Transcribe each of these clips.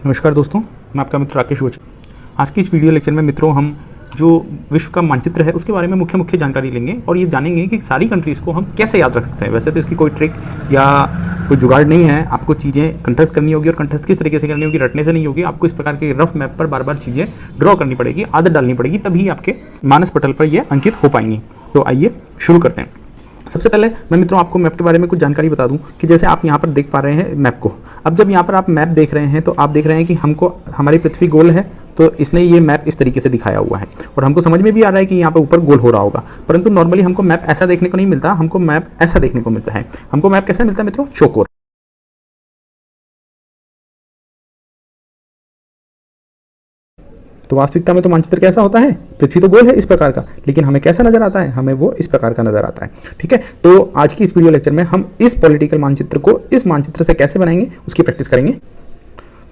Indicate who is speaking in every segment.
Speaker 1: नमस्कार दोस्तों, मैं आपका मित्र राकेश ओझा। आज की इस वीडियो लेक्चर में मित्रों हम जो विश्व का मानचित्र है उसके बारे में मुख्य जानकारी लेंगे और ये जानेंगे कि सारी कंट्रीज़ को हम कैसे याद रख सकते हैं। वैसे तो इसकी कोई ट्रिक या कोई जुगाड़ नहीं है, आपको चीज़ें कंठस्थ करनी होगी और कंठस्थ किस तरीके से करनी होगी, रटने से नहीं होगी। आपको इस प्रकार के रफ मैप पर बार बार चीज़ें ड्रॉ करनी पड़ेगी, आदत डालनी पड़ेगी, तभी आपके मानस पटल पर ये अंकित हो पाएंगी। तो आइए शुरू करते हैं। सबसे पहले मैं मित्रों आपको मैप के बारे में कुछ जानकारी बता दूं कि जैसे आप यहाँ पर देख पा रहे हैं मैप को। अब जब यहाँ पर आप मैप देख रहे हैं तो आप देख रहे हैं कि हमको हमारी पृथ्वी गोल है, तो इसने ये मैप इस तरीके से दिखाया हुआ है और हमको समझ में भी आ रहा है कि यहाँ पर ऊपर गोल हो रहा होगा। परंतु नॉर्मली हमको मैप ऐसा देखने को नहीं मिलता, हमको मैप ऐसा देखने को मिलता है। हमको मैप कैसा मिलता है मित्रों? चौकोर। तो वास्तविकता में तो मानचित्र कैसा होता है? पृथ्वी तो गोल है इस प्रकार का, लेकिन हमें कैसा नजर आता है? हमें वो इस प्रकार का नजर आता है। ठीक है, तो आज की इस वीडियो लेक्चर में हम इस पॉलिटिकल मानचित्र को इस मानचित्र से कैसे बनाएंगे उसकी प्रैक्टिस करेंगे।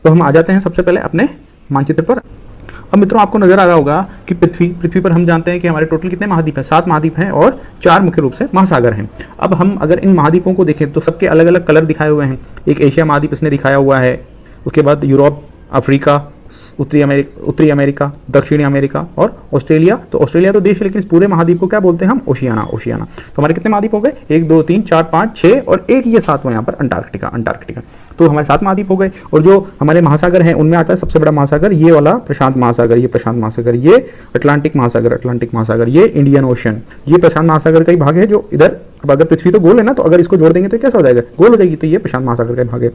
Speaker 1: तो हम आ जाते हैं सबसे पहले अपने मानचित्र पर। अब मित्रों आपको नजर आ रहा होगा कि पृथ्वी पर हम जानते हैं कि हमारे टोटल कितने महाद्वीप हैं? 7 महाद्वीप हैं और 4 मुख्य रूप से महासागर हैं। अब हम अगर इन महाद्वीपों को देखें तो सबके अलग अलग कलर दिखाए हुए हैं। एक एशिया महाद्वीप इसने दिखाया हुआ है, उसके बाद यूरोप, अफ्रीका, उत्तरी अमेरिका, दक्षिणी अमेरिका और ऑस्ट्रेलिया। तो ऑस्ट्रेलिया तो देश है, लेकिन इस पूरे महाद्वीप को क्या बोलते हैं हम? ओशियाना। तो हमारे कितने महाद्वीप हो गए? 1 2 3 4 5 6 और एक ये 7वां यहाँ पर अंटार्कटिका। तो हमारे 7 महाद्वीप हो गए। और जो हमारे महासागर हैं उनमें आता है सबसे बड़ा महासागर ये वाला प्रशांत महासागर, ये अटलांटिक महासागर, ये इंडियन ओशन, ये प्रशांत महासागर का ही भाग है जो इधर। अब अगर पृथ्वी तो गोल है ना, तो अगर इसको जोड़ देंगे तो कैसा हो जाएगा? गोल हो जाएगी। तो ये प्रशांत महासागर का भाग है।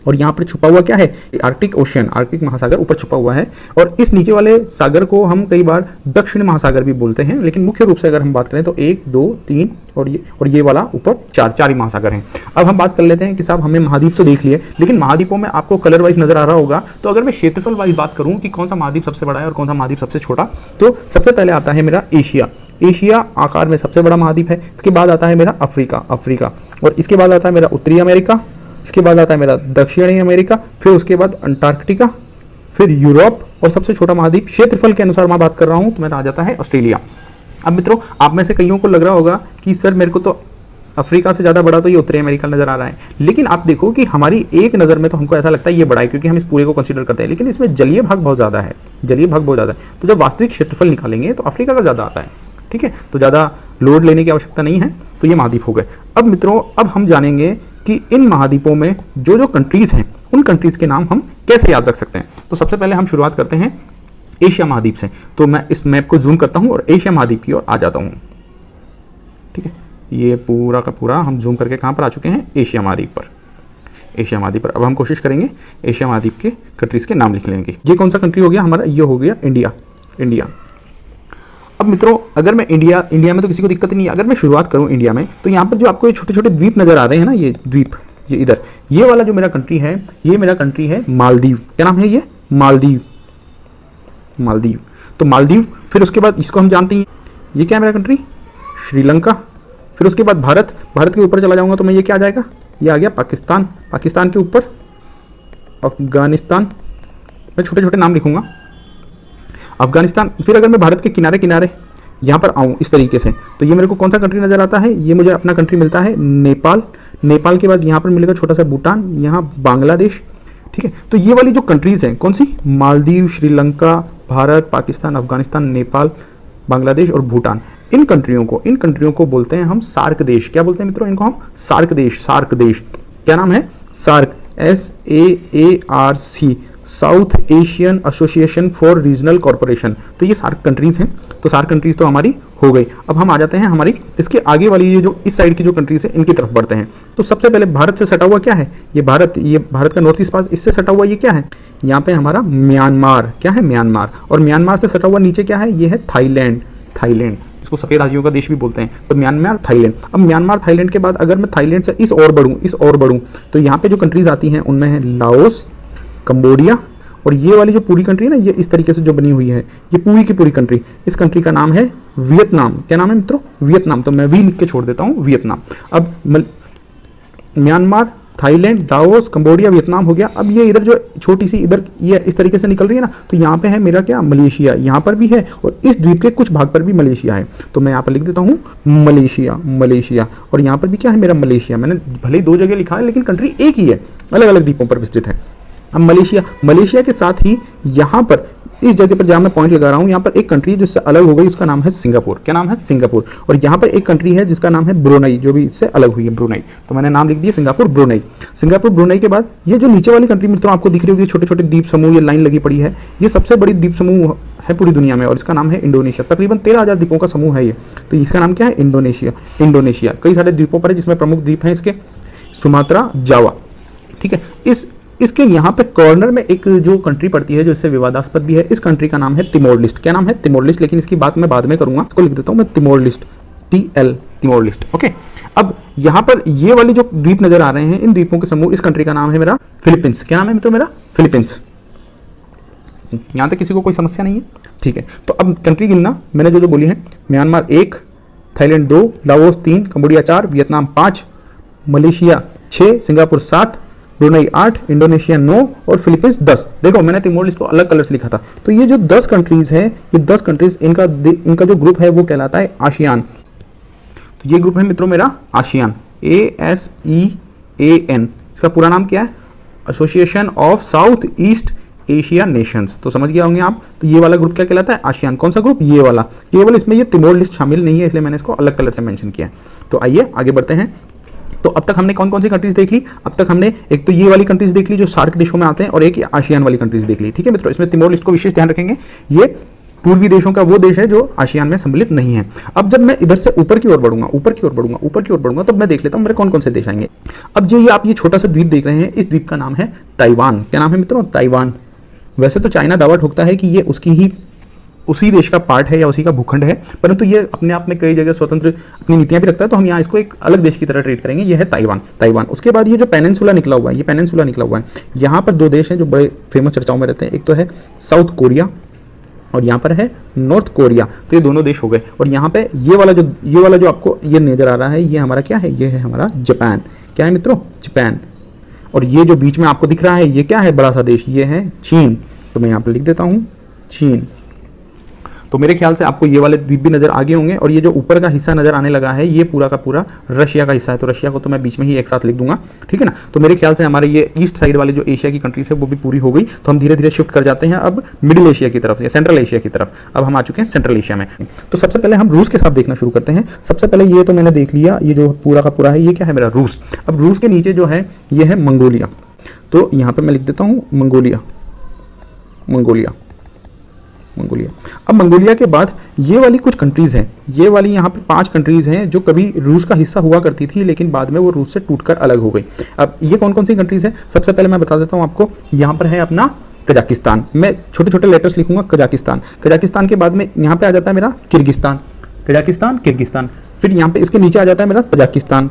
Speaker 1: और यहाँ पर छुपा हुआ क्या है? आर्कटिक महासागर ऊपर छुपा हुआ है। और इस नीचे वाले सागर को हम कई बार दक्षिण महासागर भी बोलते हैं, लेकिन मुख्य रूप से अगर हम बात करें तो 1 2 3 और ये वाला ऊपर 4 ही महासागर हैं। अब हम बात कर लेते हैं कि साहब हमने महाद्वीप तो देख लिए, लेकिन महाद्वीपों में आपको कलर वाइज नजर आ रहा होगा। तो अगर मैं क्षेत्रफल वाइज बात करूं कि कौन सा महाद्वीप सबसे बड़ा है और कौन सा महाद्वीप सबसे छोटा, तो सबसे पहले आता है मेरा एशिया आकार में सबसे बड़ा महाद्वीप है। इसके बाद आता है मेरा अफ्रीका और इसके बाद आता है मेरा उत्तरी अमेरिका, इसके बाद आता है मेरा दक्षिणी अमेरिका, फिर उसके बाद अंटार्कटिका, फिर यूरोप और सबसे छोटा महाद्वीप क्षेत्रफल के अनुसार मैं बात कर रहा हूं तो मेरा आ जाता है ऑस्ट्रेलिया। अब मित्रों आप में से कईयों को लग रहा होगा कि सर मेरे को तो अफ्रीका से ज़्यादा बड़ा तो ये उत्तरी अमेरिका नजर आ रहा है, लेकिन आप देखो कि हमारी एक नज़र में तो हमको ऐसा लगता है ये बड़ा है क्योंकि हम इस पूरे को कंसीडर करते हैं, लेकिन इसमें जलीय भाग बहुत ज़्यादा है। तो जब वास्तविक क्षेत्रफल निकालेंगे तो अफ्रीका का ज़्यादा आता है। ठीक है, तो ज़्यादा लोड लेने की आवश्यकता नहीं है। तो ये महाद्वीप हो गए। अब मित्रों अब हम जानेंगे कि इन महाद्वीपों में जो कंट्रीज़ हैं उन कंट्रीज़ के नाम हम कैसे याद रख सकते हैं। तो सबसे पहले हम शुरुआत करते हैं एशिया महाद्वीप से। तो मैं इस मैप को जूम करता हूं और एशिया महाद्वीप की ओर आ जाता हूं। ठीक है, ये पूरा का पूरा हम जूम करके कहां पर आ चुके हैं? एशिया महाद्वीप पर। अब हम कोशिश करेंगे एशिया महाद्वीप के कंट्रीज़ के नाम लिख लेंगे। ये कौन सा कंट्री हो गया हमारा? ये हो गया इंडिया। अब मित्रों अगर मैं इंडिया में तो किसी को दिक्कत नहीं है। अगर मैं शुरुआत करूं इंडिया में तो यहाँ पर जो आपको ये छोटे छोटे द्वीप नजर आ रहे हैं ना, ये द्वीप, ये इधर, ये वाला जो मेरा कंट्री है, ये मेरा कंट्री है मालदीव। क्या नाम है ये? मालदीव। तो मालदीव, फिर उसके बाद इसको हम जानते हैं ये क्या है मेरा कंट्री? श्रीलंका। फिर उसके बाद भारत के ऊपर चला जाऊंगा तो मैं ये क्या आ जाएगा? ये आ गया पाकिस्तान के ऊपर अफगानिस्तान। मैं छोटे छोटे नाम लिखूंगा, अफगानिस्तान। फिर अगर मैं भारत के किनारे यहाँ पर आऊँ इस तरीके से तो ये मेरे को कौन सा कंट्री नज़र आता है? ये मुझे अपना कंट्री मिलता है नेपाल के बाद यहाँ पर मिलेगा छोटा सा भूटान, यहाँ बांग्लादेश। ठीक है, तो ये वाली जो कंट्रीज़ हैं कौन सी? मालदीव, श्रीलंका, भारत, पाकिस्तान, अफगानिस्तान, नेपाल, बांग्लादेश और भूटान। इन कंट्रियों को बोलते हैं हम सार्क देश। क्या बोलते हैं मित्रों इनको? हम सार्क देश। क्या नाम है? SAARC, SAARC, south Asian association for regional corporation. तो ये सार्क कंट्रीज़ हैं। तो सार्क कंट्रीज़ तो हमारी हो गई। अब हम आ जाते हैं हमारी इसके आगे वाली ये जो इस साइड की जो कंट्रीज़ है इनकी तरफ बढ़ते हैं। तो सबसे पहले भारत से सटा हुआ क्या है? ये भारत का नॉर्थ ईस्ट पास, इससे सटा हुआ ये क्या है? यहाँ पे हमारा म्यांमार। क्या है? म्यांमार। और म्यांमार से सटा हुआ नीचे क्या है? ये है थाईलैंड। इसको सफ़ेद हाथियों का देश भी बोलते हैं। तो म्यांमार, थाईलैंड। अब म्यांमार, थाईलैंड के बाद अगर मैं थाईलैंड से इस ओर बढ़ूँ तो यहाँ पे जो कंट्रीज़ आती हैं उनमें है लाओस, कंबोडिया और ये वाली जो पूरी कंट्री है ना, ये इस तरीके से जो बनी हुई है, ये पूरी की पूरी कंट्री, इस कंट्री का नाम है वियतनाम। क्या नाम है मित्रों? वियतनाम। तो मैं लिख के छोड़ देता हूँ, वियतनाम। अब Myanmar, Thailand, Laos, Cambodia, Vietnam हो गया। अब ये इधर जो छोटी सी इधर ये इस तरीके से निकल रही है ना, तो यहाँ पे है मेरा क्या? मलेशिया। यहाँ पर भी है और इस द्वीप के कुछ भाग पर भी मलेशिया है। तो मैं यहाँ पर लिख देता हूँ मलेशिया। और यहाँ पर भी क्या है? मेरा मलेशिया। मैंने भले ही 2 जगह लिखा है लेकिन कंट्री एक ही है, अलग अलग द्वीपों पर विस्तृत है। अब मलेशिया के साथ ही यहाँ पर इस जगह पर जहाँ मैं पॉइंट लगा रहा हूँ, यहाँ पर एक कंट्री जिससे अलग हो गई, उसका नाम है सिंगापुर। क्या नाम है? सिंगापुर। और यहाँ पर एक कंट्री है जिसका नाम है ब्रुनई, जो भी इससे अलग हुई है, ब्रुनई। तो मैंने नाम लिख दिया सिंगापुर, ब्रुनई। सिंगापुर, ब्रुनई के बाद ये जो नीचे वाली कंट्री मित्रों आपको दिख रही होगी, छोटे छोटे द्वीप समूह, ये लाइन लगी पड़ी है, ये सबसे बड़ी द्वीप समूह है पूरी दुनिया में और इसका नाम है इंडोनेशिया। तकरीबन 13,000 द्वीपों का समूह है ये। तो इसका नाम क्या है? इंडोनेशिया। कई सारे द्वीपों पर है जिसमें प्रमुख द्वीप हैं इसके सुमात्रा, जावा। ठीक है। इसके यहाँ पे कॉर्नर में एक जो कंट्री पड़ती है जो इससे विवादास्पद भी है, इस कंट्री का नाम है तिमोर लिस्ट। क्या नाम है? Timor list. लेकिन इसकी बात मैं बाद में करूंगा, इसको लिख देता हूं मैं Timor list, Timor list. Okay. अब यहाँ पर ये वाली जो द्वीप नजर आ रहे हैं, इन द्वीपों के समूह, इस कंट्री का नाम है मेरा फिलीपींस। क्या नाम है मित्रों मेरा? फिलीपींस। यहां तक किसी को कोई समस्या नहीं है? ठीक है। तो अब कंट्री गिनना मैंने जो बोली है, Myanmar 1, Thailand 2, Laos 3, Cambodia 4, Vietnam 5, Malaysia 6, Singapore 7, Brunei 8, Indonesia 9 और फिलीपींस 10। देखो मैंने तिमोर लिस्ट को अलग कलर से लिखा था। तो ये जो 10 कंट्रीज है, ये 10 कंट्रीज, इनका जो ग्रुप है वो कहलाता है आसियान। तो ये ग्रुप है मित्रों मेरा आसियान, ASEAN। इसका पूरा नाम क्या है? Association of south east Asia Nations. तो समझ गया होंगे आप। तो ये वाला ग्रुप क्या कहलाता है? आसियान। कौन सा ग्रुप? ये वाला। केवल इसमें ये तिमोर लिस्ट शामिल नहीं है, इसलिए मैंने इसको अलग कलर से मेंशन किया है। तो आइए आगे बढ़ते हैं। तो अब तक हमने कौन कौन सी कंट्रीज देख ली? अब तक हमने एक तो ये वाली कंट्रीज देख ली जो सार्क देशों में आते हैं, और एक आसियान वाली कंट्रीज देख ली। ठीक है मित्रों, इसमें तिमोर लिस्ट को विशेष ध्यान रखेंगे, ये पूर्वी देशों का वो देश है जो आसियान में सम्मिलित नहीं है। अब जब मैं इधर से ऊपर की ओर बढ़ूंगा, तब मैं देख लेता हूं मेरे कौन कौन से देश आएंगे। अब जो ये आप ये छोटा सा द्वीप देख रहे हैं, इस द्वीप का नाम है ताइवान। क्या नाम है मित्रों? ताइवान। वैसे तो चाइना दावा ठोकता है कि ये उसी देश का पार्ट है या उसी का भूखंड है, परंतु ये अपने आप में कई जगह स्वतंत्र अपनी नीतियां भी रखता है, तो हम यहाँ इसको एक अलग देश की तरह ट्रीट करेंगे। ये है ताइवान। उसके बाद ये जो पेनिनसुला निकला हुआ है, यहाँ पर 2 देश हैं जो बड़े फेमस चर्चाओं में रहते हैं। एक तो है साउथ कोरिया और यहाँ पर है नॉर्थ कोरिया। तो ये दोनों देश हो गए। और यहाँ पे ये वाला जो आपको ये नजर आ रहा है, ये हमारा क्या है? ये है हमारा जापान। क्या है मित्रों? जापान। और ये जो बीच में आपको दिख रहा है, ये क्या है? बड़ा सा देश, ये है चीन। तो मैं यहाँ पर लिख देता हूँ चीन। तो मेरे ख्याल से आपको ये वाले द्वीप भी नजर आ गए होंगे। और ये जो ऊपर का हिस्सा नजर आने लगा है, ये पूरा का पूरा रशिया का हिस्सा है। तो रशिया को तो मैं बीच में ही एक साथ लिख दूंगा, ठीक है ना। तो मेरे ख्याल से हमारे ये ईस्ट साइड वाले जो एशिया की कंट्रीज है वो भी पूरी हो गई। तो हम धीरे धीरे शिफ्ट कर जाते हैं अब मिडिल एशिया की तरफ या सेंट्रल एशिया की तरफ। अब हम आ चुके हैं सेंट्रल एशिया में। तो सबसे पहले हम रूस के साथ देखना शुरू करते हैं। सबसे पहले ये तो मैंने देख लिया, ये जो पूरा का पूरा है ये क्या है मेरा? रूस। अब रूस के नीचे जो है ये है मंगोलिया। तो यहाँ पर मैं लिख देता हूँ मंगोलिया। अब मंगोलिया के बाद ये वाली कुछ कंट्रीज हैं, ये वाली यहाँ पे 5 कंट्रीज हैं जो कभी रूस का हिस्सा हुआ करती थी, लेकिन बाद में वो रूस से टूटकर अलग हो गई। अब ये कौन कौन सी कंट्रीज हैं? सबसे पहले मैं बता देता हूँ आपको। यहाँ पर है अपना कजाकिस्तान। मैं छोटे छोटे लेटर्स लिखूंगा, कजाकिस्तान के बाद में यहाँ पे आ जाता है मेरा किर्गिस्तान। फिर यहाँ पे इसके नीचे आ जाता है मेरा तजाकिस्तान।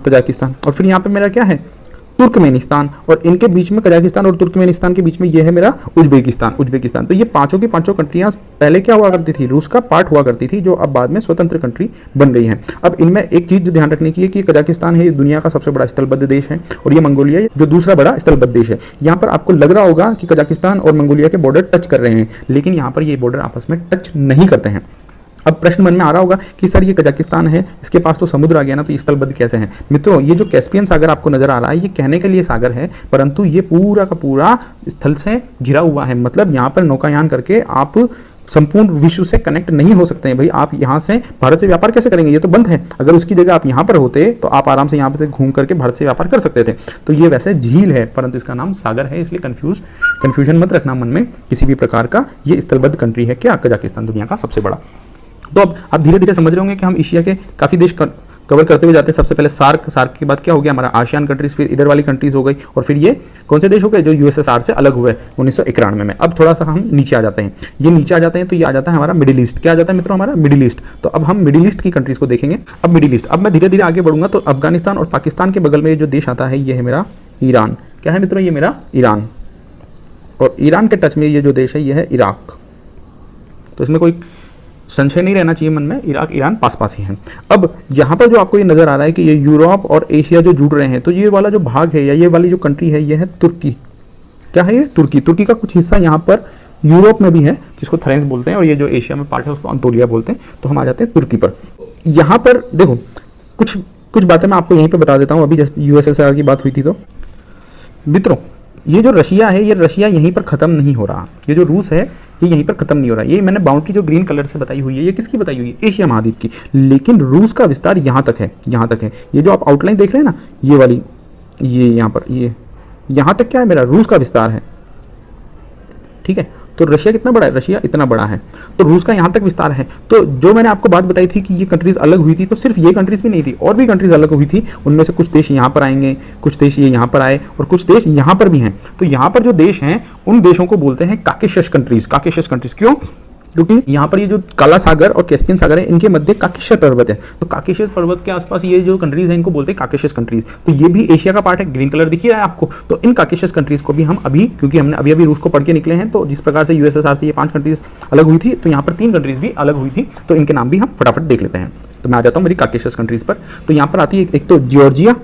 Speaker 1: और फिर यहाँ पे मेरा क्या है? तुर्कमेनिस्तान। और इनके बीच में, कजाकिस्तान और तुर्कमेनिस्तान के बीच में ये है मेरा उज्बेकिस्तान। तो ये पांचों की पांचों कंट्रियां पहले क्या हुआ करती थी? रूस का पार्ट हुआ करती थी, जो अब बाद में स्वतंत्र कंट्री बन गई हैं। अब इनमें एक चीज ध्यान रखने की है कि कजाकिस्तान है, ये दुनिया का सबसे बड़ा स्थलबद्ध देश है, और ये मंगोलिया जो दूसरा बड़ा स्थलबद्ध देश है। यहाँ पर आपको लग रहा होगा कि कजाकिस्तान और मंगोलिया के बॉर्डर टच कर रहे हैं, लेकिन यहाँ पर ये बॉर्डर आपस में टच नहीं करते हैं। अब प्रश्न मन में आ रहा होगा कि सर ये कजाकिस्तान है, इसके पास तो समुद्र आ गया ना, तो ये स्थलबद्ध कैसे है? मित्रों, ये जो कैस्पियन सागर आपको नजर आ रहा है, ये कहने के लिए सागर है, परंतु ये पूरा का पूरा स्थल से घिरा हुआ है। मतलब यहाँ पर नौकायान करके आप संपूर्ण विश्व से कनेक्ट नहीं हो सकते हैं। भाई आप यहाँ से भारत से व्यापार कैसे करेंगे? ये तो बंद है। अगर उसकी जगह आप यहाँ पर होते तो आप आराम से यहाँ पर घूम करके भारत से व्यापार कर सकते थे। तो ये वैसे झील है, परंतु इसका नाम सागर है, इसलिए कंफ्यूजन मत रखना मन में किसी भी प्रकार का। ये स्थलबद्ध कंट्री है क्या? कजाकिस्तान दुनिया का सबसे बड़ा। तो अब आप धीरे धीरे समझ रहे होंगे कि हम एशिया के काफ़ी देश कवर करते हुए जाते हैं। सबसे पहले सार्क के बाद क्या हो गया हमारा? आसियान कंट्रीज, फिर इधर वाली कंट्रीज हो गई, और फिर ये कौन से देश हो गए जो यूएसएसआर से अलग हुए 1991 में। अब थोड़ा सा हम नीचे आ जाते हैं, तो ये आ जाता है हमारा मिडिल ईस्ट। क्या आ जाता है मित्रों? हमारा मिडिल ईस्ट। तो अब हम मिडिल ईस्ट की कंट्रीज को देखेंगे। अब मिडिल ईस्ट, अब मैं धीरे धीरे आगे बढ़ूंगा तो अफगानिस्तान और पाकिस्तान के बगल में ये जो देश आता है ये है मेरा ईरान। क्या है मित्रों? ये मेरा ईरान। और ईरान के टच में ये जो देश है ये है इराक। तो इसमें कोई संशय नहीं रहना चाहिए मन में, इराक ईरान पास ही हैं। अब यहाँ पर जो आपको ये नजर आ रहा है कि ये यूरोप और एशिया जो जुड़ रहे हैं, तो ये वाला जो भाग है या ये वाली जो कंट्री है ये है तुर्की। क्या है ये? तुर्की का कुछ हिस्सा यहाँ पर यूरोप में भी है, जिसको थ्रेंस बोलते हैं, और ये जो एशिया में पार्ट है उसको अंतोलिया बोलते हैं। तो हम आ जाते हैं तुर्की पर। यहाँ पर देखो कुछ बातें मैं आपको यहीं पर बता देता हूँ। अभी जैसे यूएसएसआर की बात हुई थी, तो मित्रों ये जो रशिया है, ये रशिया यहीं पर ख़त्म नहीं हो रहा, ये जो रूस है ये यहीं पर ख़त्म नहीं हो रहा। ये मैंने बाउंड्री जो ग्रीन कलर से बताई हुई है, ये किसकी बताई हुई है? एशिया महाद्वीप की। लेकिन रूस का विस्तार यहाँ तक है, यहाँ तक है। ये जो आप आउटलाइन देख रहे हैं ना, ये वाली, ये यहाँ पर, ये यहाँ तक क्या है मेरा? रूस का विस्तार है, ठीक है। तो रशिया कितना बड़ा है? रशिया इतना बड़ा है, तो रूस का यहाँ तक विस्तार है। तो जो मैंने आपको बात बताई थी कि ये कंट्रीज अलग हुई थी, तो सिर्फ ये कंट्रीज भी नहीं थी, और भी कंट्रीज अलग हुई थी। उनमें से कुछ देश यहाँ पर आएंगे, कुछ देश ये यहाँ पर आए, और कुछ देश यहाँ पर भी हैं। तो यहाँ पर जो देश हैं उन देशों को बोलते हैं काकेशस कंट्रीज। काकेशस कंट्रीज क्यों? क्योंकि यहाँ पर ये जो काला सागर और कैस्पियन सागर है, इनके मध्य काकेशस पर्वत है। तो काकेशस पर्वत के आसपास ये जो कंट्रीज हैं, इनको बोलते हैं काकेशस कंट्रीज। तो ये भी एशिया का पार्ट है, ग्रीन कलर दिख ही रहा है आपको। तो इन काकेशस कंट्रीज को भी हम अभी, क्योंकि हमने अभी अभी रूस को पढ़ के निकले हैं, तो जिस प्रकार से यूएसएसआर से ये 5 कंट्रीज अलग हुई थी, तो यहाँ पर 3 कंट्रीज भी अलग हुई थी। तो इनके नाम भी हम फटाफट देख लेते हैं। तो मैं आ जाता हूँ मेरी काकेशस कंट्रीज पर। तो यहाँ पर आती है एक तो जॉर्जिया,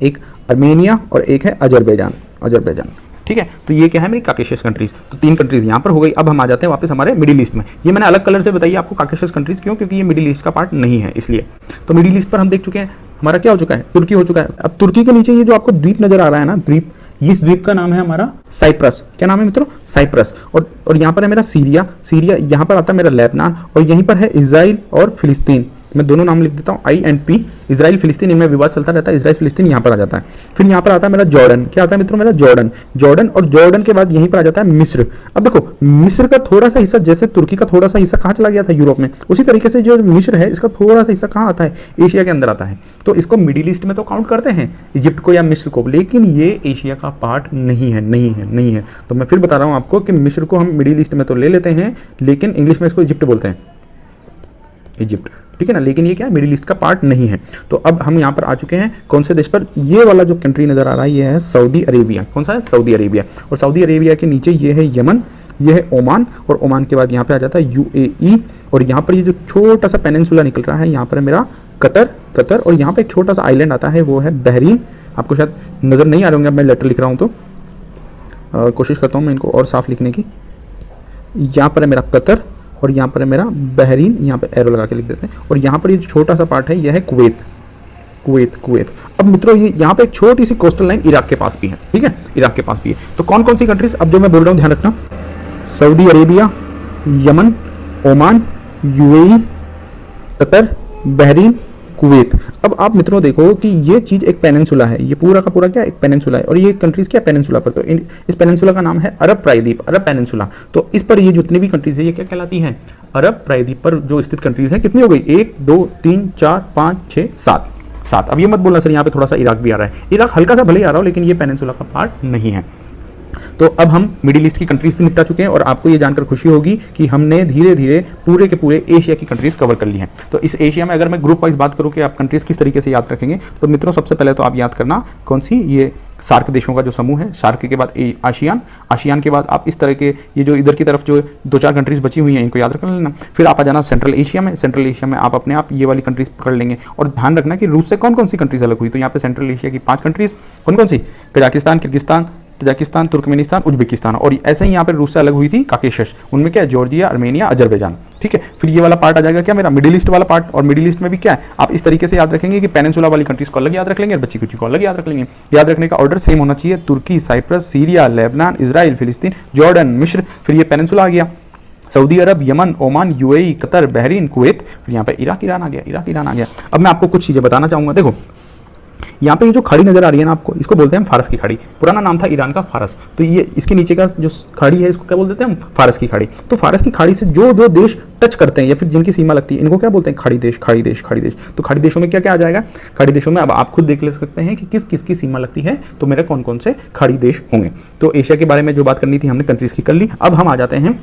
Speaker 1: एक अर्मेनिया और एक है अजरबैजान। ठीक है, तो ये क्या है मेरी काकेशस कंट्रीज। तो 3 कंट्रीज यहाँ पर हो गई। अब हम आ जाते हैं वापस हमारे मिडिल ईस्ट में। ये मैंने अलग कलर से बताई आपको काकेशस कंट्रीज, क्यों? क्योंकि ये मिडिल ईस्ट का पार्ट नहीं है, इसलिए। तो मिडिल ईस्ट पर हम देख चुके हैं, हमारा क्या हो चुका है? तुर्की हो चुका है। अब तुर्की के नीचे ये जो आपको द्वीप नजर आ रहा है ना, द्वीप, इस द्वीप का नाम है हमारा साइप्रस। क्या नाम है मित्रों? साइप्रस। और यहाँ पर है मेरा सीरिया, यहाँ पर आता है मेरा लेबनान, और यहीं पर है इजराइल और फिलिस्तीन। मैं दोनों नाम लिख देता हूँ, आई एंड पी। इजराइल फिलिस्तीन, इनमें विवाद चलता रहता है। इजराइल फिलिस्तीन यहाँ पर आ जाता है। फिर यहाँ पर आता है मेरा जॉर्डन। क्या आता है मित्रों? मेरा जॉर्डन। और जॉर्डन के बाद यहीं पर आ जाता है मिस्र। अब देखो, मिस्र का थोड़ा सा हिस्सा, जैसे तुर्की का थोड़ा सा हिस्सा कहाँ चला गया था? यूरोप में। उसी तरीके से जो मिस्र है, इसका थोड़ा सा हिस्सा कहाँ आता है? एशिया के अंदर आता है। तो इसको मिडिल ईस्ट में तो काउंट करते हैं, इजिप्ट को या मिस्र को, लेकिन ये एशिया का पार्ट नहीं है। तो मैं फिर बता रहा हूँ आपको कि मिस्र को हम मिडिल ईस्ट में तो ले लेते हैं, लेकिन इंग्लिश में इसको इजिप्ट बोलते हैं, इजिप्ट, ठीक है ना। लेकिन ये क्या है? मिडिल ईस्ट का पार्ट नहीं है। तो अब हम यहाँ पर आ चुके हैं कौन से देश पर? ये वाला जो कंट्री नजर आ रहा है, ये है सऊदी अरेबिया। कौन सा है? Saudi Arabia. और सऊदी अरेबिया के नीचे ये है यमन, ये है ओमान, और ओमान के बाद यहाँ पे आ जाता है यूएई। और यहाँ पर ये जो छोटा सा पेनिनसुला निकल रहा है, यहाँ पर है मेरा कतर। और यहाँ पे एक छोटा सा आइलैंड आता है, वो है बहरीन। आपको शायद नजर नहीं आ रहे होंगे, अब मैं लेटर लिख रहा हूँ तो कोशिश करता हूँ मैं इनको और साफ लिखने की। यहाँ पर है मेरा कतर, और यहाँ पर है मेरा बहरीन। यहाँ पे एरो लगा के लिख देते हैं। और यहाँ पर ये छोटा सा पार्ट है, यह है कुवैत। अब मित्रों, ये यहाँ पे एक छोटी सी कोस्टल लाइन इराक के पास भी है, ठीक है, इराक के पास भी है। तो कौन कौन सी कंट्रीज अब जो मैं बोल रहा हूँ ध्यान रखना? Saudi Arabia, Yemen, Oman, UAE, Qatar, Bahrain, Kuwait. अब आप मित्रों देखो कि ये चीज एक पेनिनसुला है, ये पूरा का पूरा क्या एक पेनिनसुला है। और ये कंट्रीज क्या पेनिनसुला पर, तो इस पेनिनसुला का नाम है अरब प्रायद्वीप, अरब पेनिनसुला। तो इस पर ये जितनी भी कंट्रीज है, ये क्या कहलाती हैं? अरब प्रायद्वीप पर जो स्थित कंट्रीज हैं। कितनी हो गई? 1 2 3 4 5 6 7। अब ये मत बोलना सर यहाँ पे थोड़ा सा इराक भी आ रहा है। इराक हल्का सा भले ही आ रहा हो, लेकिन ये पेनिनसुला का पार्ट नहीं है। तो अब हम मिडिल ईस्ट की कंट्रीज भी निपटा चुके हैं, और आपको ये जानकर खुशी होगी कि हमने धीरे धीरे पूरे के पूरे एशिया की कंट्रीज कवर कर ली हैं। तो इस एशिया में अगर मैं ग्रुप वाइज बात करूं कि आप कंट्रीज किस तरीके से याद रखेंगे, तो मित्रों सबसे पहले तो आप याद करना कौन सी? ये सार्क देशों का जो समूह है। सार्क के बाद आशियान के बाद आप इस तरह के ये जो इधर की तरफ जो 2-4 कंट्रीज बची हुई हैं, इनको याद रख लेना। फिर आप आ जाना सेंट्रल एशिया में आप अपने आप ये वाली कंट्रीज पकड़ लेंगे। और ध्यान रखना कि रूस से कौन कौन सी कंट्रीज अलग हुई। तो यहाँ पे सेंट्रल एशिया की 5 कंट्रीज कौन कौन सी? Kazakhstan, Kyrgyzstan, Tajikistan, Turkmenistan, Uzbekistan. और ऐसे ही यहाँ पे रूस से अलग हुई थी काकेशस। उनमें क्या है? जॉर्जिया, अर्मेनिया, अजरबैजान, ठीक है। फिर ये वाला पार्ट आ जाएगा क्या मेरा? मिडिल ईस्ट वाला पार्ट। और मिडिल ईस्ट में भी क्या है? आप इस तरीके से याद रखेंगे कि पेनिनसुला वाली कंट्रीज को अलग याद रख लेंगे और बच्ची कुची को अलग याद रख लेंगे। याद रखने का ऑर्डर सेम होना चाहिए। Turkey, Cyprus, Syria, Lebanon, Israel, फिलिस्तीन, जॉर्डन, मिस्र। फिर ये पेनिनसुला आ गया, Saudi Arab, Yemen, Oman, UAE, Qatar, Bahrain, Kuwait. फिर यहाँ पे इराक ईरान आ गया। अब मैं आपको कुछ चीजें बताना चाहूंगा। देखो यहाँ पे ये जो खाड़ी नजर आ रही है ना आपको, इसको बोलते हैं हम फारस की खाड़ी। पुराना नाम था ईरान का फारस। तो ये इसके नीचे का जो खाड़ी है, इसको क्या बोल देते हैं हम? फारस की खाड़ी। तो फारस की खाड़ी से जो जो देश टच करते हैं या फिर जिनकी सीमा लगती है, इनको क्या बोलते हैं? खाड़ी देश। तो खाड़ी देशों में क्या क्या आ जाएगा? खाड़ी देशों में अब आप खुद देख ले सकते हैं कि किस किस की सीमा लगती है, तो मेरे कौन कौन से खाड़ी देश होंगे। तो एशिया के बारे में जो बात करनी थी हमने कंट्रीज की कर ली। अब हम आ जाते हैं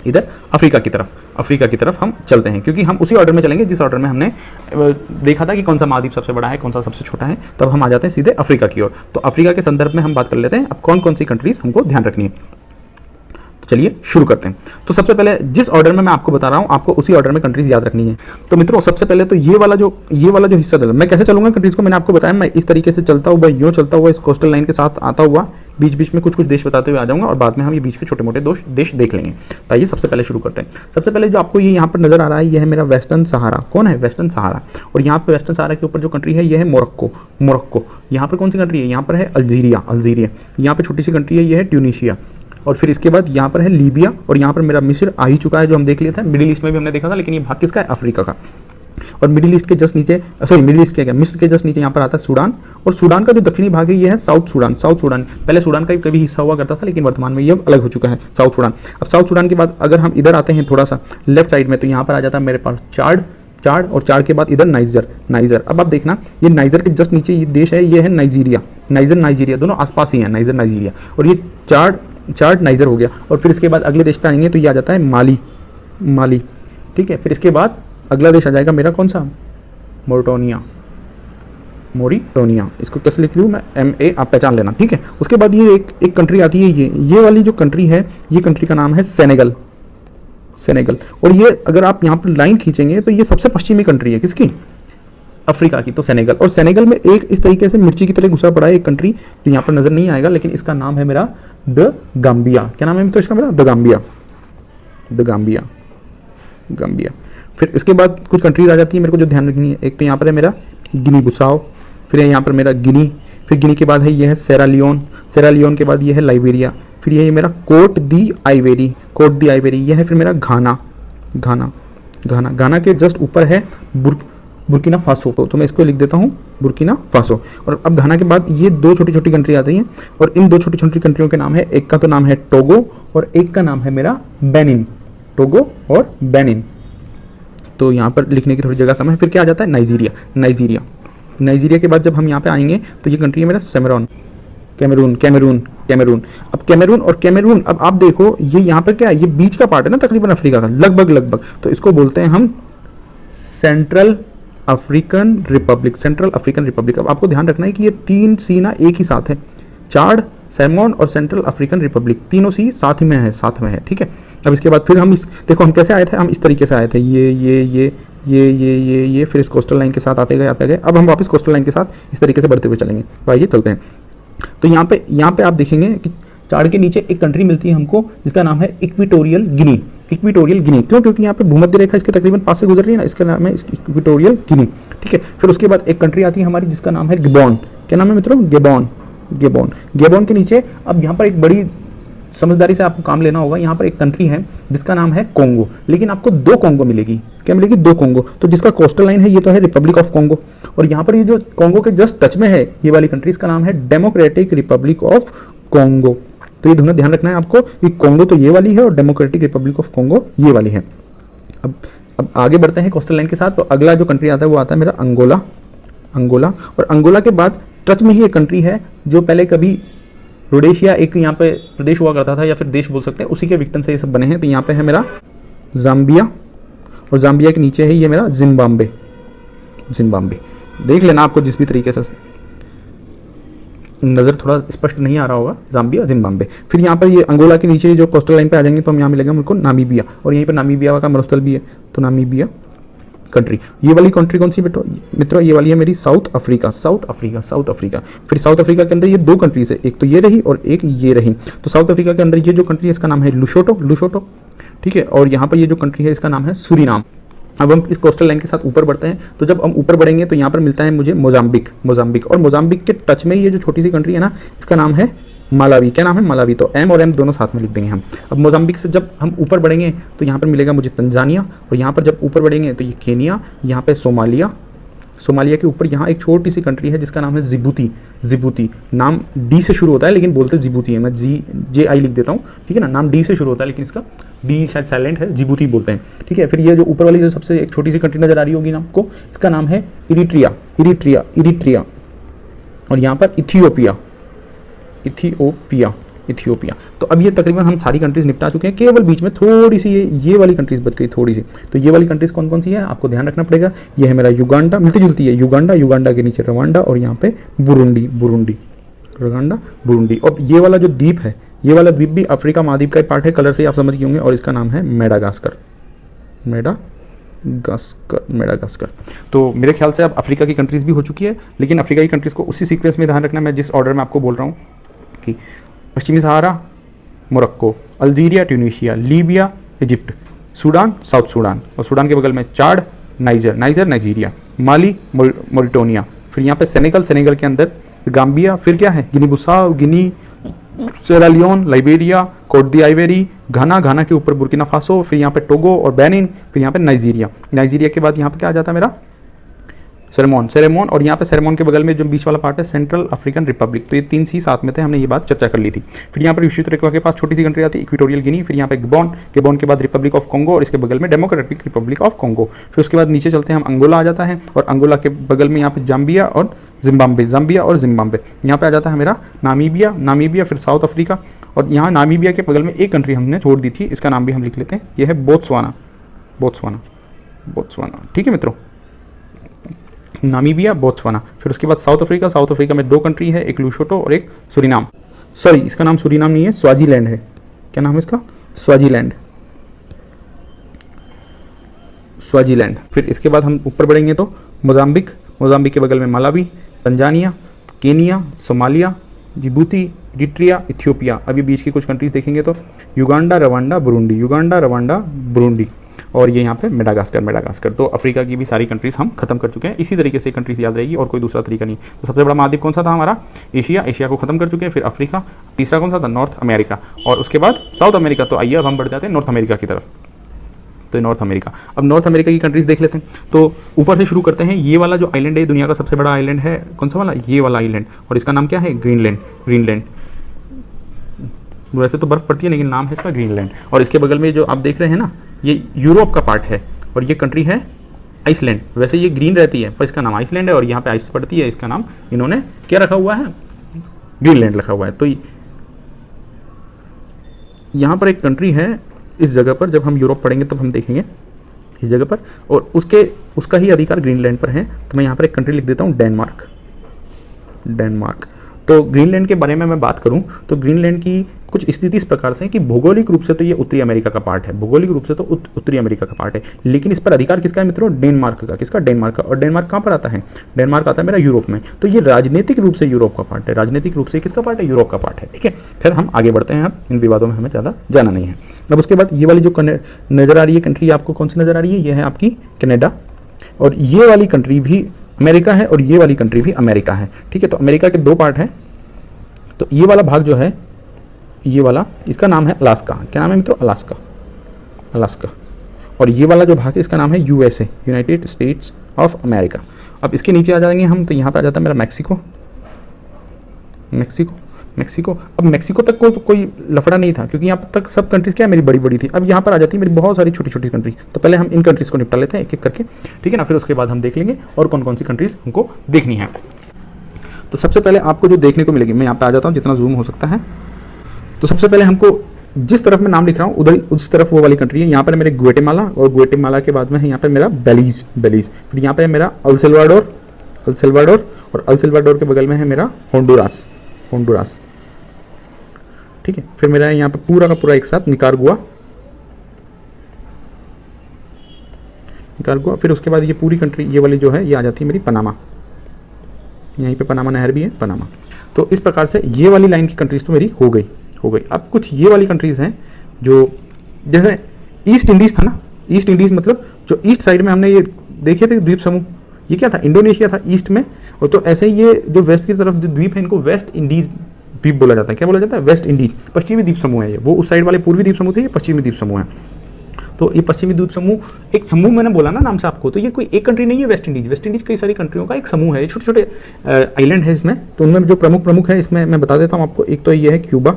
Speaker 1: इधर अफ्रीका की तरफ हम चलते हैं, क्योंकि हम उसी ऑर्डर में चलेंगे जिस ऑर्डर में हमने देखा था कि कौन सा महाद्वीप सबसे बड़ा है, कौन सा सबसे छोटा है। तब हम आ जाते हैं सीधे अफ्रीका की ओर। तो अफ्रीका के संदर्भ में हम बात कर लेते हैं अब कौन कौन सी कंट्रीज हमको ध्यान रखनी है। तो चलिए शुरू करते हैं। तो सबसे पहले जिस ऑर्डर में मैं आपको बता रहा हूं, आपको उसी ऑर्डर में कंट्रीज याद रखनी है। तो मित्रों सबसे पहले तो ये वाला जो हिस्सा मैं कैसे चलूंगा कंट्रीज को, मैंने आपको बताया मैं इस तरीके से चलता हुआ, यूं चलता हुआ, इस कोस्टल लाइन के साथ आता हुआ बीच बीच में कुछ कुछ देश बताते हुए आ जाऊंगा और बाद में हम ये बीच के छोटे मोटे देश देख लेंगे। तो आइए सबसे पहले शुरू करते हैं। सबसे पहले जो आपको ये यहाँ पर नजर आ रहा है ये है मेरा वेस्टर्न सहारा। कौन है? वेस्टर्न सहारा। और यहाँ पर वेस्टर्न सहारा के ऊपर जो कंट्री है ये है मोरक्को। यहाँ पर कौन सी कंट्री है? यहाँ पर है अल्जीरिया। यहाँ पर छोटी सी कंट्री है ये है ट्यूनीशिया। और फिर इसके बाद यहाँ पर है लीबिया और यहाँ पर मेरा मिस्र आ ही चुका है जो हम देख लिया था। मिडिल ईस्ट में भी हमने देखा था, लेकिन ये भाग किसका है? अफ्रीका का। और मिडिल ईस्ट के जस्ट नीचे, मिडिल ईस्ट के क्या, मिस्र के जस्ट नीचे यहाँ पर आता है सूडान। और सूडान का जो दक्षिणी भाग है ये है साउथ सूडान। पहले सूडान का कभी हिस्सा हुआ करता था, लेकिन वर्तमान में ये अलग हो चुका है, साउथ सूडान। अब साउथ सूडान के बाद अगर हम इधर आते हैं थोड़ा सा लेफ्ट साइड में, तो यहाँ पर आ जाता है मेरे पास चाड और चाड के बाद इधर नाइजर। अब आप देखना ये नाइजर के जस्ट नीचे ये देश है, ये है नाइजीरिया, दोनों आसपास ही है, नाइजीरिया। और ये चाड नाइजर हो गया। और फिर इसके बाद अगले देश पे आएंगे तो ये आ जाता है माली। ठीक है, फिर इसके बाद अगला देश आ जाएगा मेरा कौन सा? मोरिटोनिया। इसको कैसे लिख लूँ मैं? MA, आप पहचान लेना, ठीक है। उसके बाद ये एक कंट्री आती है, ये वाली जो कंट्री है, ये कंट्री का नाम है सेनेगल। और ये अगर आप यहाँ पर लाइन खींचेंगे तो ये सबसे पश्चिमी कंट्री है, किसकी? अफ्रीका की, तो सेनेगल। और सेनेगल में एक इस तरीके से मिर्ची की तरह घुसा पड़ा है एक कंट्री जो यहाँ पर नजर नहीं आएगा, लेकिन इसका नाम है मेरा द गाम्बिया। क्या नाम है तो इसका मेरा? The Gambia. फिर इसके बाद कुछ कंट्रीज आ जाती है मेरे को जो ध्यान रखनी है। एक तो यहाँ पर है मेरा गिनी बिसाओ, फिर यहाँ पर मेरा गिनी, फिर गिनी के बाद है ये है सेरालियोन के बाद ये है लाइबेरिया, फिर ये है मेरा कोट दी आइवेरी, यह है फिर मेरा घाना के जस्ट ऊपर है बुर्किना फासो। तो मैं इसको लिख देता हूँ बुर्किना फासो। और अब घाना के बाद ये दो छोटी छोटी कंट्री आती हैं, और इन दो छोटी छोटी कंट्रियों के नाम है, एक का तो नाम है टोगो और एक का नाम है मेरा बेनिन। टोगो और बेनिन। तो यहाँ पर लिखने की थोड़ी जगह कम है। फिर क्या आ जाता है? नाइजीरिया के बाद जब हम यहाँ पे आएंगे तो ये कंट्री है मेरा कैमरून। अब कैमरून अब आप देखो ये यहाँ पर क्या है? ये बीच का पार्ट है ना तकरीबन अफ्रीका का, लगभग। तो इसको बोलते हैं हम सेंट्रल अफ्रीकन रिपब्लिक। अब आपको ध्यान रखना है कि ये 3 सी ना एक ही साथ है, चाड, सैमोन और सेंट्रल अफ्रीकन रिपब्लिक, तीनों सी साथ में है, ठीक है। अब इसके बाद फिर हम देखो हम कैसे आए थे, हम इस तरीके से आए थे, ये फिर इस कोस्टल लाइन के साथ आते गए। अब हम वापस कोस्टल लाइन के साथ इस तरीके से बढ़ते हुए चलेंगे। तो आइए चलते हैं। तो यहाँ पे आप देखेंगे कि चाड के नीचे एक कंट्री मिलती है हमको जिसका नाम है इक्वेटोरियल गिनी। क्यों? क्योंकि यहाँ पे भूमध्य रेखा इसके तकरीबन पास से गुजर रही है ना, इसका नाम है इक्वेटोरियल गिनी, ठीक है। फिर उसके बाद एक कंट्री आती है हमारी जिसका नाम है गिबॉन। क्या नाम है मित्रों? गेबॉन के नीचे अब यहाँ पर एक बड़ी समझदारी से आपको काम लेना होगा। यहाँ पर एक कंट्री है जिसका नाम है कोंगो, लेकिन आपको 2 कोंगो मिलेगी। क्या मिलेगी? 2 कोंगो। तो जिसका कोस्टल लाइन है ये तो है रिपब्लिक ऑफ कोंगो, और यहाँ पर ये जो कोंगो के जस्ट टच में है ये वाली कंट्री, इसका नाम है डेमोक्रेटिक रिपब्लिक ऑफ कोंगो। तो ये दोनों ध्यान रखना है आपको कि कोंगो तो ये वाली है और डेमोक्रेटिक रिपब्लिक ऑफ कोंगो ये वाली है। अब आगे बढ़ते हैं कोस्टल लाइन के साथ। तो अगला जो कंट्री आता है वो आता है मेरा अंगोला। और अंगोला के बाद टच में ही एक कंट्री है जो पहले कभी रोडेशिया एक यहाँ पे प्रदेश हुआ करता था, या फिर देश बोल सकते हैं, उसी के विक्टन से ये सब बने हैं। तो यहाँ पे है मेरा जाम्बिया, और जाम्बिया के नीचे है ये मेरा जिम्बाब्वे। देख लेना आपको जिस भी तरीके से नज़र थोड़ा स्पष्ट नहीं आ रहा होगा, जाम्बिया जिम्बाब्वे। फिर यहाँ पर ये अंगोला के नीचे जो कोस्टल लाइन पे आ जाएंगे तो हम यहाँ मिलेगा मुझको नामीबिया, और यहीं पर नामीबिया का मरुस्थल भी है, तो नामीबिया कंट्री। ये वाली कंट्री कौन सी मित्रों? ये वाली है मेरी साउथ अफ्रीका। फिर साउथ अफ्रीका के अंदर ये 2 कंट्रीज है, एक तो ये रही और एक ये रही। तो साउथ अफ्रीका के अंदर ये जो कंट्री है इसका नाम है लुशोटो, ठीक है। और यहाँ पर ये जो कंट्री है इसका नाम है सूरीनाम। अब हम इस कोस्टल लाइन के साथ ऊपर बढ़ते हैं। तो जब हम ऊपर बढ़ेंगे तो यहाँ पर मिलता है मुझे मोजाम्बिक, और मोजाम्बिक के टच में ये जो छोटी सी कंट्री है ना, इसका नाम है मालावी। क्या नाम है? मालावी। तो M और M दोनों साथ में लिख देंगे हम। अब मोजाम्बिक से जब हम ऊपर बढ़ेंगे तो यहाँ पर मिलेगा मुझे तंजानिया, और यहाँ पर जब ऊपर बढ़ेंगे तो ये केनिया, यहाँ पे सोमालिया के ऊपर यहाँ एक छोटी सी कंट्री है जिसका नाम है जिबूती। नाम D से शुरू होता है लेकिन बोलते जिबूती है, मैं JI लिख देता हूँ, ठीक है ना। नाम D से शुरू होता है लेकिन इसका D शायद साइलेंट है, जिबूती बोलते हैं, ठीक है। फिर ये जो ऊपर वाली जो सबसे एक छोटी सी कंट्री नजर आ रही होगी ना आपको, इसका नाम है इरिट्रिया, और यहाँ पर इथियोपिया। तो अब ये तकरीबन हम सारी कंट्रीज निपटा चुके हैं, केवल बीच में थोड़ी सी ये वाली कंट्रीज बच गई, थोड़ी सी। तो ये वाली कंट्रीज कौन कौन सी है आपको ध्यान रखना पड़ेगा। ये है मेरा युगांडा, मिलती जुलती है, युगांडा के नीचे रवांडा, और यहाँ पे बुरुंडी। और ये वाला जो द्वीप है, ये वाला द्वीप भी अफ्रीका महाद्वीप का एक पार्ट है, कलर से आप समझ गए होंगे, और इसका नाम है मेडागास्कर। तो मेरे ख्याल से अब अफ्रीका की कंट्रीज भी हो चुकी है, लेकिन अफ्रीका की कंट्रीज को उसी सीक्वेंस में ध्यान रखना, मैं जिस ऑर्डर में आपको बोल रहा हूँ कि पश्चिमी Sahara, Morocco, Algeria, Tunisia, Libya, Egypt, Sudan, South Sudan, और सूडान के बगल में चाड, नाइजीरिया, माली, मोरिटोनिया, फिर यहाँ पे सेनेगल के अंदर गाम्बिया, फिर क्या है गिनी बिसाऊ, गिनी, सेरालियोन, लाइबेरिया, कोट दी आइवेरी, घाना के ऊपर बुर्किना फासो, फिर यहाँ पे टोगो और बेनिन, फिर यहाँ पे नाइजीरिया के बाद यहाँ पे क्या आ जाता है मेरा सेरेमोन, और यहाँ पे सेरेमोन के बगल में जो बीच वाला पार्ट है सेंट्रल अफ्रीकन रिपब्लिक। तो ये 3 सी साथ में थे, हमने ये बात चर्चा कर ली थी। फिर यहाँ पर विश्व रेखा के पास छोटी सी कंट्री आती है इक्वेटोरियल गिनी, फिर यहाँ पे गबोन के बाद रिपब्लिक ऑफ कॉन्गो, और इसके बगल में डेमोक्रेटिक रिपब्लिक ऑफ कॉन्गो। फिर उसके बाद नीचे चलते हैं हम, अंगोला आ जाता है, और अंगोला के बगल में यहाँ पे जाम्बिया और जिम्बाब्वे। यहाँ पे आ जाता है मेरा नामीबिया, फिर साउथ अफ्रीका, और यहाँ नामीबिया के बगल में एक कंट्री हमने छोड़ दी थी, इसका नाम भी हम लिख लेते हैं, यह है बोत्सवाना। ठीक है मित्रों, नामीबिया, बोत्सवाना। फिर उसके बाद साउथ अफ्रीका में 2 कंट्री है, एक लूशोटो और एक सूरीनाम। सॉरी, इसका नाम सूरीनाम नहीं है, स्वाजीलैंड है। क्या नाम है इसका? स्वाजीलैंड। फिर इसके बाद हम ऊपर बढ़ेंगे तो मोजाम्बिक के बगल में Malawi, Tanzania, Kenya, Somalia, Djibouti, Eritrea, Ethiopia. अभी बीच की कुछ कंट्रीज देखेंगे तो युगांडा, रवांडा, बुरुंडी, और ये यहाँ पे मेडागास्कर। तो अफ्रीका की भी सारी कंट्रीज हम खत्म कर चुके हैं। इसी तरीके से कंट्रीज याद रहेगी और कोई दूसरा तरीका नहीं। तो सबसे बड़ा महाद्वीप कौन सा था हमारा? एशिया को खत्म कर चुके हैं। फिर अफ्रीका, तीसरा कौन सा था? नॉर्थ अमेरिका, और उसके बाद साउथ अमेरिका। तो आइए अब हम बढ़ जाते हैं नॉर्थ अमेरिका की तरफ। तो नॉर्थ अमेरिका, अब नॉर्थ अमेरिका की कंट्रीज देख लेते हैं। तो ऊपर से शुरू करते हैं। ये वाला जो आइलैंड है दुनिया का सबसे बड़ा आइलैंड है, कौन सा वाला? ये वाला आइलैंड, और इसका नाम क्या है? ग्रीनलैंड। वैसे तो बर्फ पड़ती है लेकिन नाम है इसका ग्रीनलैंड। और इसके बगल में जो आप देख रहे हैं ना, ये यूरोप का पार्ट है, और ये कंट्री है आइसलैंड। वैसे ये ग्रीन रहती है पर इसका नाम आइसलैंड है, और यहाँ पे आइस पड़ती है, इसका नाम इन्होंने क्या रखा हुआ है? ग्रीनलैंड रखा हुआ है। तो यहाँ पर एक कंट्री है इस जगह पर, जब हम यूरोप पढ़ेंगे तब हम देखेंगे इस जगह पर, और उसका ही अधिकार ग्रीनलैंड पर है। तो मैं यहाँ पर एक कंट्री लिख देता हूँ, डेनमार्क। तो ग्रीनलैंड के बारे में मैं बात करूं तो ग्रीनलैंड की कुछ स्थिति इस प्रकार से है कि भौगोलिक रूप से तो ये उत्तरी अमेरिका का पार्ट है, उत्तरी अमेरिका का पार्ट है, लेकिन इस पर अधिकार किसका है मित्रों? डेनमार्क का। किसका? डेनमार्क का। और डेनमार्क कहाँ पर आता है? डेनमार्क आता है मेरा यूरोप में। तो ये राजनीतिक रूप से यूरोप का पार्ट है, राजनीतिक रूप से किसका पार्ट है? यूरोप का पार्ट है। ठीक है, फिर हम आगे बढ़ते हैं। अब इन विवादों में हमें ज़्यादा जाना नहीं है। अब उसके बाद ये वाली जो नजर आ रही है कंट्री, आपको कौन सी नजर आ रही है? ये है आपकी कनाडा, और ये वाली कंट्री भी अमेरिका है, और ये वाली कंट्री भी अमेरिका है। ठीक है, तो अमेरिका के 2 पार्ट हैं। तो ये वाला भाग जो है, ये वाला, इसका नाम है अलास्का। क्या नाम है मित्रों? अलास्का। और ये वाला जो भाग है इसका नाम है USA, United states of America. अब इसके नीचे आ जाएंगे हम, तो यहाँ पे आ जाता है मेरा मैक्सिको। अब मैक्सिको तक कोई लफड़ा नहीं था, क्योंकि यहाँ तक सब कंट्रीज क्या है? मेरी बड़ी थी। अब यहाँ पर आ जाती है मेरी बहुत सारी छोटी कंट्रीज। तो पहले हम इन कंट्रीज को निपटा लेते हैं एक एक करके, ठीक है ना। फिर उसके बाद हम देख लेंगे और कौन कौन सी कंट्रीज हमको देखनी है। तो सबसे पहले आपको जो देखने को मिलेगी, मैं यहाँ पे आ जाता हूँ जितना जूम हो सकता है। तो सबसे पहले हमको जिस तरफ मैं नाम लिख रहा हूँ उधर उस तरफ वो वाली कंट्री है। यहाँ पर मेरे ग्वाटेमाला, और ग्वाटेमाला के बाद में है यहाँ पे मेरा बेलीज। फिर यहाँ पे है मेरा अल सल्वाडोर, और अल सल्वाडोर के बगल में है मेरा होंडुरास। ठीक है, फिर मेरा यहाँ पे पूरा का पूरा एक साथ निकारागुआ। फिर उसके बाद ये पूरी कंट्री, ये वाली जो है, ये आ जाती है मेरी पनामा। यहीं पे पनामा नहर भी है, पनामा। तो इस प्रकार से ये वाली लाइन की कंट्रीज तो मेरी हो गई। अब कुछ ये वाली कंट्रीज हैं जो, जैसे ईस्ट इंडीज था ना, ईस्ट इंडीज मतलब जो ईस्ट साइड में हमने ये देखे थे द्वीप समूह, ये क्या था? इंडोनेशिया था ईस्ट में। और तो ऐसे ही ये जो वेस्ट की तरफ द्वीप है, इनको वेस्ट इंडीज द्वीप बोला जाता है। क्या बोला जाता है? West Indies. पश्चिमी द्वीप समूह है ये, वो उस साइड वाले पूर्वी द्वीप समूह थे, ये पश्चिमी द्वीप समूह है। तो ये पश्चिमी द्वीप समूह, एक समूह मैंने बोला ना नाम से आपको, तो ये कोई एक कंट्री नहीं है वेस्ट इंडीज कई सारी कंट्रियों का एक समूह है। ये छोटे छोटे आइलैंड है इसमें। तो उनमें जो प्रमुख है इसमें मैं बता देता हूँ आपको। एक तो ये है क्यूबा,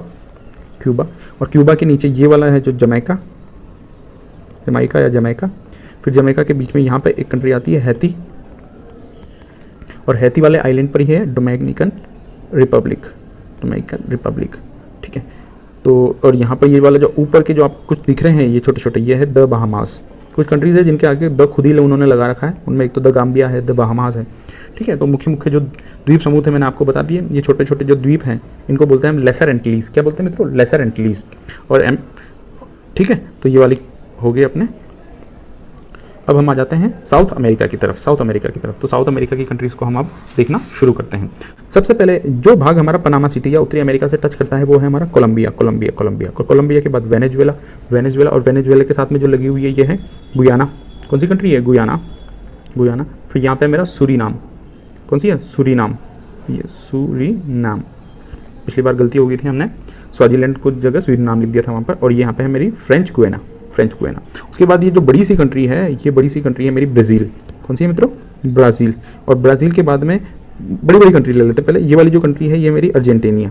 Speaker 1: और क्यूबा के नीचे ये वाला है जो जमैका। फिर जमैका के बीच में यहाँ पे एक कंट्री आती है हैती, और हैती वाले आइलैंड पर ही है डोमिनिकन रिपब्लिक। ठीक है, तो और यहाँ पर ये वाला जो ऊपर के जो आपको कुछ दिख रहे हैं ये छोटे छोटे, ये है द बहामास। कुछ कंट्रीज है जिनके आगे द खुद ही उन्होंने लगा रखा है, उनमें एक तो द गाम्बिया है, द बहामास है। ठीक है, तो मुख्य जो द्वीप समूह थे मैंने आपको बता दिए। ये छोटे छोटे जो द्वीप हैं इनको बोलते हैं हम लेसर एंटिलीज। क्या बोलते हैं मित्रों? लेसर एंटिलीज। और ठीक है, तो ये वाली हो गई अपने। अब हम आ जाते हैं साउथ अमेरिका की तरफ। साउथ अमेरिका की तरफ तो साउथ अमेरिका की कंट्रीज़ को हम अब देखना शुरू करते हैं। सबसे पहले जो भाग हमारा पनामा सिटी या उत्तरी अमेरिका से टच करता है वो है हमारा कोलंबिया। कोलंबिया कोलंबिया कोलंबिया के बाद वेनेजुएला, वेनेजुएला और वेनेजुएला के साथ में जो लगी हुई है ये है गुयाना। कौन सी कंट्री है? Guyana, Guyana. फिर यहाँ पे मेरा सूरीनाम, कौन सी है? सूरीनाम, ये सूरीनाम। पिछली बार गलती हो गई थी, हमने स्वाजीलैंड कुछ जगह सूरीनाम लिख दिया था वहाँ पर। और यहाँ पे है मेरी फ्रेंच गुयाना, फ्रेंच गुयाना। उसके बाद ये जो बड़ी सी कंट्री है, ये बड़ी सी कंट्री है मेरी ब्राज़ील। कौन सी है मित्रों? ब्राज़ील। और ब्राज़ील के बाद में बड़ी बड़ी कंट्री ले लेते हैं। पहले ये वाली जो कंट्री है ये मेरी अर्जेंटीना,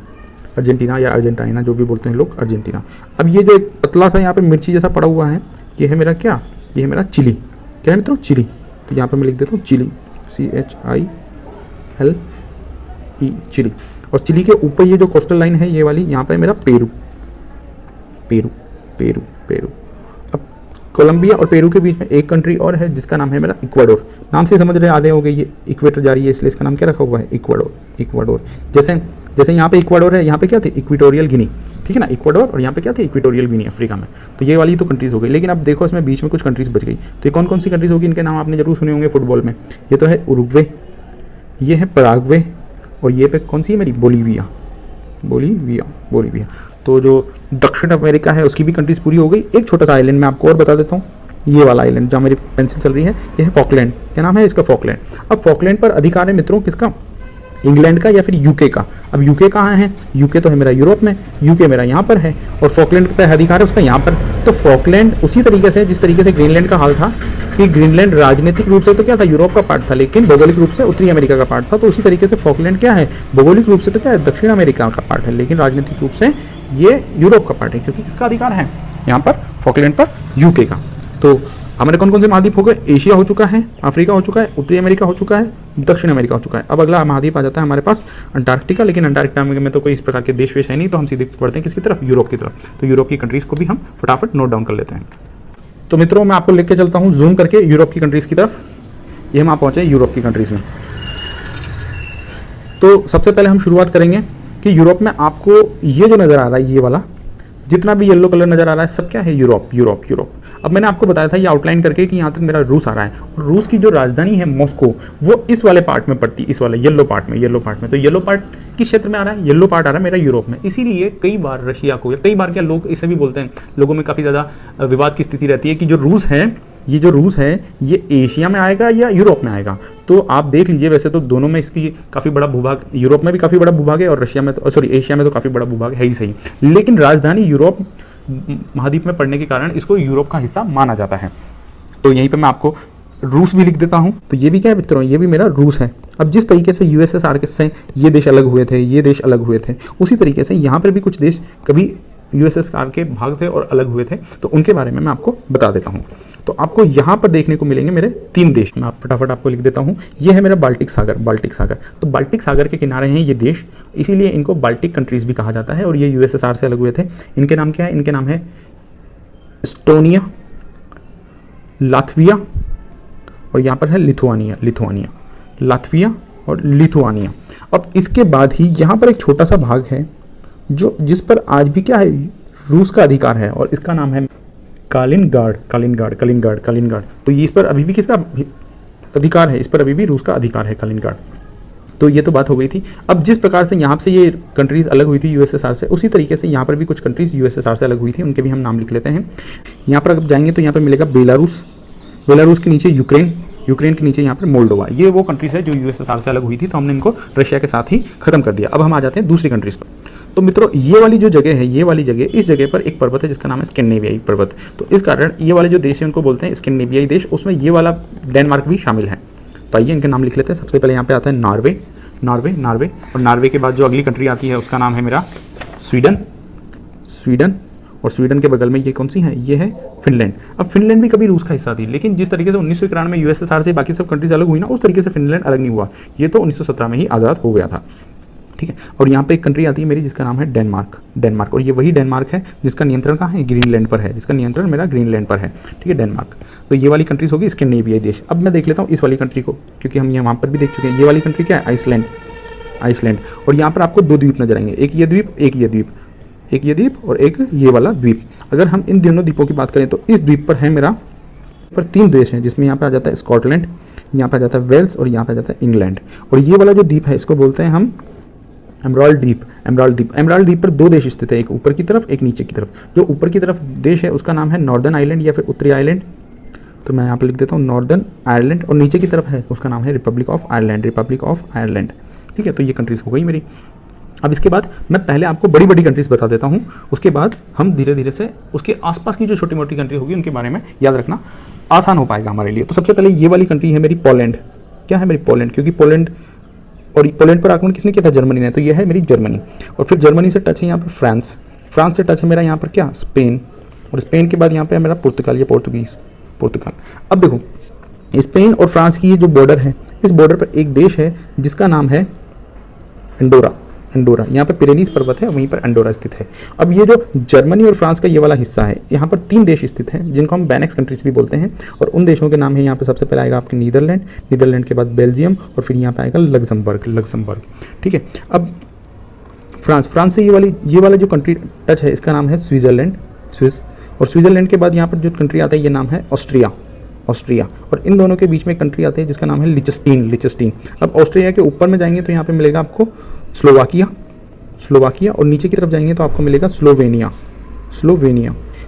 Speaker 1: अर्जेंटीना या अर्जेंटाइना जो भी बोलते हैं लोग, अर्जेंटीना। अब ये जो एक पतला सा यहाँ पे मिर्ची जैसा पड़ा हुआ है ये है मेरा क्या? ये है मेरा चिली। क्या है मित्रों? चिली। तो यहाँ पर मैं लिख देता हूँ चिली, CHILE, चिली। और चिली के ऊपर ये जो कोस्टल लाइन है ये वाली, यहाँ पे मेरा पेरू, पेरू, पेरू, पेरू। अब कोलंबिया और पेरू के बीच में एक कंट्री और है जिसका नाम है मेरा इक्वाडोर। नाम से समझ रहे आ रहे होंगे, ये इक्वेटर जा रही है इसलिए इसका नाम क्या रखा हुआ है? Ecuador, Ecuador. जैसे यहाँ पे इक्वाडोर है, यहाँ पे क्या थे? इक्वेटोरियल गिनी, ठीक है ना, इक्वाडोर। और यहाँ पे क्या थे? इक्वेटोरियल गिनी, अफ्रीका में। तो ये वाली तो कंट्रीज़ हो गई। लेकिन अब देखो इसमें बीच में कुछ कंट्रीज़ बच गई। तो ये कौन कौन सी कंट्रीज़ होगी? इनके नाम आपने जरूर सुने होंगे फुटबॉल में। ये तो है उरुग्वे, ये है पराग्वे, और ये पे कौन सी है मेरी? Bolivia, Bolivia, Bolivia. तो जो दक्षिण अमेरिका है उसकी भी कंट्रीज़ पूरी हो गई। एक छोटा सा आइलैंड मैं आपको और बता देता हूँ, ये वाला आइलैंड जहाँ मेरी पेंसिल चल रही है ये है फॉकलैंड। क्या नाम है इसका? फॉकलैंड। अब फॉकलैंड पर अधिकार है मित्रों किसका? इंग्लैंड का या फिर यूके का। अब यूके कहाँ है? यूके तो है मेरा यूरोप में, यूके मेरा यहाँ पर है, और फॉकलैंड पे अधिकार है उसका यहाँ पर। तो फॉकलैंड उसी तरीके से जिस तरीके से ग्रीनलैंड का हाल था कि ग्रीनलैंड राजनीतिक रूप से तो क्या था? यूरोप का पार्ट था, लेकिन भौगोलिक रूप से उत्तरी अमेरिका का पार्ट था। तो उसी तरीके से फॉकलैंड क्या है? भौगोलिक रूप से तो क्या है? दक्षिण अमेरिका का पार्ट है, लेकिन राजनीतिक रूप से ये यूरोप का पार्ट है, क्योंकि किसका अधिकार है यहाँ पर? फॉकलैंड पर यूके का। तो हमारे कौन कौन से महाद्वीप हो गए? एशिया हो चुका है, अफ्रीका हो चुका है, उत्तरी अमेरिका हो चुका है, दक्षिण अमेरिका हो चुका है। अब अगला महाद्वीप आ जाता है हमारे पास अंटार्कटिका। लेकिन अंटार्कटिका में तो कोई इस प्रकार के देश वेश है नहीं, तो हम सीधे बढ़ते हैं किसकी तरफ? यूरोप की तरफ। तो यूरोप की कंट्रीज़ को भी हम फटाफट नोट डाउन कर लेते हैं। तो मित्रों मैं आपको लेके चलता हूँ जूम करके यूरोप की कंट्रीज़ की तरफ। ये हम आप पहुँचे यूरोप की कंट्रीज़ में। तो सबसे पहले हम शुरुआत करेंगे कि यूरोप में आपको ये जो नज़र आ रहा है, ये वाला जितना भी येलो कलर नज़र आ रहा है सब क्या है? Europe, Europe, Europe. अब मैंने आपको बताया था ये आउटलाइन करके कि यहाँ तक मेरा रूस आ रहा है, और रूस की जो राजधानी है मॉस्को वो इस वाले पार्ट में पड़ती है, इस वाले येलो पार्ट में, येलो पार्ट में। तो येलो पार्ट किस क्षेत्र में आ रहा है? येलो पार्ट आ रहा है मेरा यूरोप में। इसीलिए कई बार रशिया को, या कई बार क्या लोग इसे भी बोलते हैं, लोगों में काफ़ी ज़्यादा विवाद की स्थिति रहती है कि जो रूस है, ये जो रूस है ये एशिया में आएगा या यूरोप में आएगा। तो आप देख लीजिए, वैसे तो दोनों में इसकी काफ़ी बड़ा भूभाग, यूरोप में भी काफ़ी बड़ा भूभाग है और रशिया में तो एशिया में तो काफ़ी बड़ा भूभाग है ही सही, लेकिन राजधानी यूरोप महाद्वीप में पड़ने के कारण इसको यूरोप का हिस्सा माना जाता है। तो यहीं पे मैं आपको रूस भी लिख देता हूँ। तो ये भी क्या है मित्रों? ये भी मेरा रूस है। अब जिस तरीके से यूएसएसआर के से ये देश अलग हुए थे, ये देश अलग हुए थे, उसी तरीके से यहाँ पर भी कुछ देश कभी यूएसएसआर के भाग थे और अलग हुए थे, तो उनके बारे में मैं आपको बता देता हूँ। तो आपको यहाँ पर देखने को मिलेंगे मेरे 3 देश। मैं फटाफट आपको लिख देता हूँ। ये है मेरा बाल्टिक सागर, बाल्टिक सागर। तो बाल्टिक सागर के किनारे हैं ये देश, इसीलिए इनको बाल्टिक कंट्रीज़ भी कहा जाता है। और ये यूएसएसआर से अलग हुए थे। इनके नाम क्या है? इनके नाम है एस्टोनिया, लात्विया, और यहाँ पर है लिथुआनिया, लिथुआनिया, लात्विया और लिथुआनिया। अब इसके बाद ही यहाँ पर एक छोटा सा भाग है जो जिस पर आज भी क्या है? रूस का अधिकार है, और इसका नाम है कालिनग्राड, कालिनग्राड, कालिनग्राड, कालिनग्राड। तो ये इस पर अभी भी किसका अधिकार है? इस पर अभी भी रूस का अधिकार है, कालिनग्राड। तो ये तो बात हो गई थी। अब जिस प्रकार से यहाँ से ये कंट्रीज़ अलग हुई थी यूएसएसआर से, उसी तरीके से यहाँ पर भी कुछ कंट्रीज़ यूएसएसआर से अलग हुई थी, उनके भी हम नाम लिख लेते हैं। यहाँ पर अगर जाएंगे तो यहाँ पर मिलेगा बेलारूस, बेलारूस के नीचे यूक्रेन, यूक्रेन के नीचे यहाँ पर मोल्डोवा। ये वो कंट्रीज़ है जो यूएसएसआर से अलग हुई थी, तो हमने इनको रशिया के साथ ही खत्म कर दिया। अब हम आ जाते हैं दूसरी कंट्रीज़ पर। तो मित्रों ये वाली जो जगह है, ये वाली जगह, इस जगह पर एक पर्वत है जिसका नाम है स्कैंडिनेवियाई पर्वत। तो इस कारण ये वाले जो देश है उनको बोलते हैं स्कैंडिनेवियाई देश। उसमें ये वाला डेनमार्क भी शामिल है। तो आइए इनके नाम लिख लेते हैं। सबसे पहले यहाँ पे आता है नॉर्वे, नॉर्वे, नॉर्वे। और नॉर्वे के बाद जो अगली कंट्री आती है उसका नाम है मेरा स्वीडन, स्वीडन। और स्वीडन के बगल में ये कौन सी है? ये है फिनलैंड। अब फिनलैंड भी कभी रूस का हिस्सा थी, लेकिन जिस तरीके से 1991 में यूएसएसआर से बाकी सब कंट्रीज अलग हुई ना, उस तरीके से फिनलैंड अलग नहीं हुआ। ये तो 1917 में ही आज़ाद हो गया था, ठीक है। और यहाँ पे एक कंट्री आती है मेरी जिसका नाम है डेनमार्क, डेनमार्क। और ये वही डेनमार्क है जिसका नियंत्रण कहाँ है? ग्रीनलैंड पर है, जिसका नियंत्रण मेरा ग्रीनलैंड पर है, ठीक है, डेनमार्क। तो ये वाली कंट्रीज होगी स्कैंडिनेवियाई देश। अब मैं देख लेता हूँ इस वाली कंट्री को, क्योंकि हम यहाँ पर भी देख चुके हैं। ये वाली कंट्री क्या है? Iceland, Iceland. और यहाँ पर आपको 2 द्वीप नजर आएंगे, एक ये द्वीप, एक ये द्वीप, एक ये द्वीप और एक ये वाला द्वीप। अगर हम इन दोनों द्वीपों की बात करें तो इस द्वीप पर है मेरा पर 3 देश हैं जिसमें यहाँ पे आ जाता है स्कॉटलैंड, यहाँ पे आ जाता है वेल्स और यहाँ पे आ जाता है इंग्लैंड। और ये वाला जो द्वीप है इसको बोलते हैं हम एमराल्ड द्वीप। एमराल्ड द्वीप पर 2 देश स्थित है, एक ऊपर की तरफ एक नीचे की तरफ। जो ऊपर की तरफ देश है उसका नाम है नॉर्दर्न आइलैंड या फिर उत्तरी आइलैंड, तो मैं यहाँ पे लिख देता हूँ नॉर्दर्न आयरलैंड। और नीचे की तरफ है उसका नाम है रिपब्लिक ऑफ आयरलैंड। ठीक है, तो ये कंट्रीज हो गई मेरी। अब इसके बाद मैं पहले आपको बड़ी बड़ी कंट्रीज बता देता हूँ, उसके बाद हम धीरे धीरे से उसके आसपास की जो छोटी मोटी कंट्री होगी उनके बारे में याद रखना आसान हो पाएगा हमारे लिए। तो सबसे पहले ये वाली कंट्री है मेरी पोलैंड। क्या है मेरी पोलैंड, क्योंकि पोलैंड पर आक्रमण किसने किया था, जर्मनी ने, तो ये है मेरी जर्मनी। और फिर जर्मनी से टच है यहाँ पर फ्रांस से टच है मेरा यहाँ पर क्या, स्पेन। और स्पेन के बाद यहाँ पे है मेरा पुर्तगाल या पुर्तगाल। अब देखो स्पेन और फ्रांस की ये जो बॉर्डर है, इस बॉर्डर पर एक देश है जिसका नाम है अंडोरा। यहाँ पर पिरेनीज पर्वत है, वहीं पर अंडोरा स्थित है। अब ये जो जर्मनी और फ्रांस का ये वाला हिस्सा है, यहाँ पर 3 देश स्थित हैं जिनको हम बेनेक्स कंट्रीज भी बोलते हैं। और उन देशों के नाम है, यहाँ पर सबसे पहले आएगा आपके नीदरलैंड के बाद बेल्जियम और फिर यहाँ पे आएगा लग्जमबर्ग। ठीक है, अब फ्रांस से ये वाला जो कंट्री टच है इसका नाम है स्विस। और स्विट्जरलैंड के बाद यहाँ पर जो कंट्री आता है ये नाम है ऑस्ट्रिया। और इन दोनों के बीच में कंट्री आती है जिसका नाम है लिचस्टीन। अब ऑस्ट्रिया के ऊपर में जाएंगे तो यहाँ पे मिलेगा आपको स्लोवाकिया और नीचे की तरफ जाएंगे तो आपको मिलेगा स्लोवेनिया।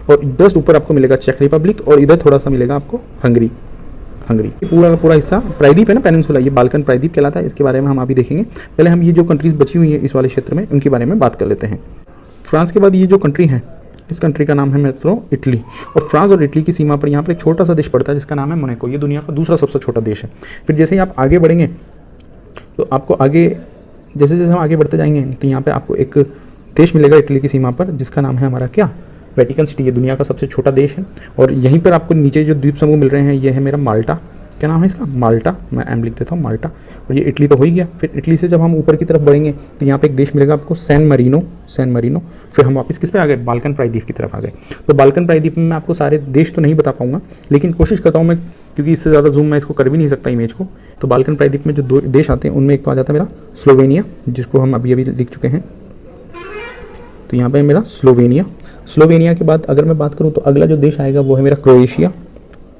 Speaker 1: और जस्ट ऊपर आपको मिलेगा चेक रिपब्लिक और इधर थोड़ा सा मिलेगा आपको हंगरी। पूरा का पूरा हिस्सा प्रायद्वीप है ना, पेनिनसुला, ये बाल्कन प्रायद्वीप कहलाता है। इसके बारे में हम अभी देखेंगे। पहले हम ये जो कंट्रीज बची हुई है इस वाले क्षेत्र में उनके बारे में बात कर लेते हैं। फ्रांस के बाद ये जो कंट्री है, इस कंट्री का नाम है मित्रों इटली। और फ्रांस और इटली की सीमा पर यहाँ पर एक छोटा सा देश पड़ता है जिसका नाम है मोनाको। ये दुनिया का दूसरा सबसे छोटा देश है। फिर जैसे ही आप आगे बढ़ेंगे तो आपको आगे जैसे हम आगे बढ़ते जाएंगे तो यहाँ पे आपको एक देश मिलेगा इटली की सीमा पर जिसका नाम है हमारा क्या, वेटिकन सिटी। ये दुनिया का सबसे छोटा देश है। और यहीं पर आपको नीचे जो द्वीप समूह मिल रहे हैं ये है मेरा माल्टा। क्या नाम है इसका, माल्टा। मैं एम लिख देता हूँ, माल्टा। और ये इटली तो हो ही गया। फिर इटली से जब हम ऊपर की तरफ बढ़ेंगे तो यहाँ पे एक देश मिलेगा आपको सैन मरीनो। फिर हम वापस किस पे आ गए, बाल्कन प्रायद्वीप की तरफ आ गए। तो बाल्कन प्रायद्वीप में मैं आपको सारे देश तो नहीं बता पाऊंगा, लेकिन कोशिश करता हूँ मैं, क्योंकि इससे ज़्यादा जूम मैं इसको कर भी नहीं सकता इमेज को। तो बाल्कन प्रायद्वीप में जो 2 देश आते हैं उनमें एक तो आ जाता है मेरा स्लोवेनिया, जिसको हम अभी लिख चुके हैं। तो यहाँ पे मेरा स्लोवेनिया के बाद अगर मैं बात करूँ तो अगला जो देश आएगा वो है मेरा क्रोएशिया।